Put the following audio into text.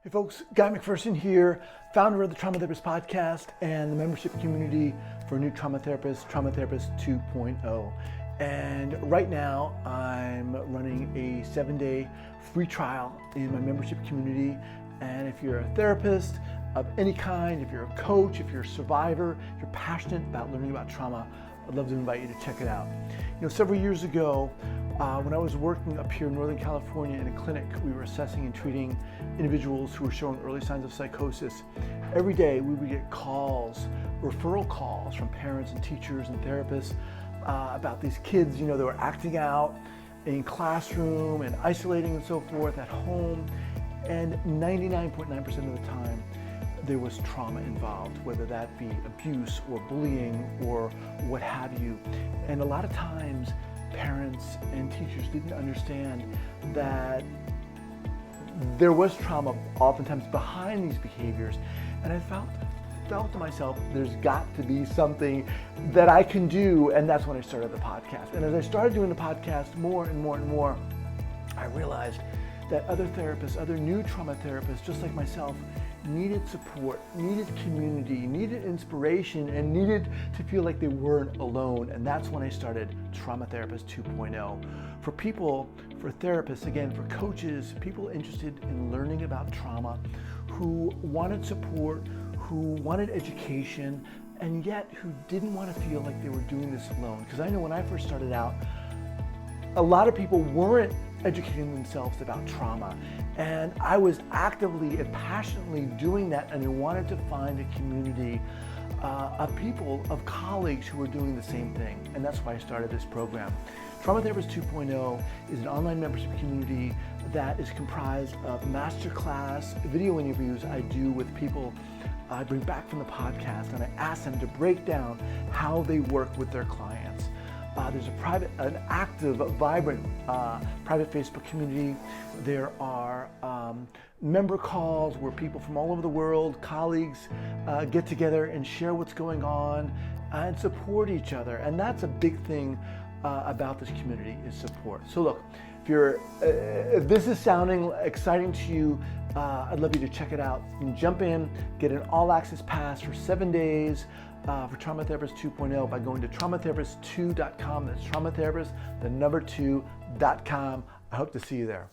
Hey folks, Guy Macpherson here, founder of the Trauma Therapist Podcast and the membership community for new trauma therapists, Trauma Therapist 2.0. And right now I'm running a 7-day free trial in my membership community. And if you're a therapist of any kind, if you're a coach, if you're a survivor, if you're passionate about learning about trauma, I'd love to invite you to check it out. You know, several years ago, when I was working up here in Northern California in a clinic, we were assessing and treating individuals who were showing early signs of psychosis. Every day we would get calls, referral calls from parents and teachers and therapists about these kids, you know, that were acting out in classroom and isolating and so forth at home. And 99.9% of the time, there was trauma involved, whether that be abuse or bullying or what have you. And a lot of times, parents and teachers didn't understand that there was trauma oftentimes behind these behaviors. And I felt to myself, there's got to be something that I can do. And that's when I started the podcast. And as I started doing the podcast more and more and more, I realized that other therapists, other new trauma therapists, just like myself, needed support, needed community, needed inspiration, and needed to feel like they weren't alone. And that's when I started Trauma Therapist 2.0. For people, for therapists, again, for coaches, people interested in learning about trauma, who wanted support, who wanted education, and yet who didn't want to feel like they were doing this alone. Because I know when I first started out, a lot of people weren't educating themselves about trauma. And I was actively and passionately doing that, and I wanted to find a community of people, of colleagues who were doing the same thing. And that's why I started this program. Trauma Therapist 2.0 is an online membership community that is comprised of masterclass video interviews I do with people I bring back from the podcast, and I ask them to break down how they work with their clients. There's an active, vibrant private Facebook community. There are member calls where people from all over the world, colleagues, get together and share what's going on and support each other. And that's a big thing about this community, is support. So look, if this is sounding exciting to you, I'd love you to check it out. You can jump in, get an all-access pass for 7 days for Trauma Therapist 2.0 by going to traumatherapist2.com. That's traumatherapist, the number 2.com. I hope to see you there.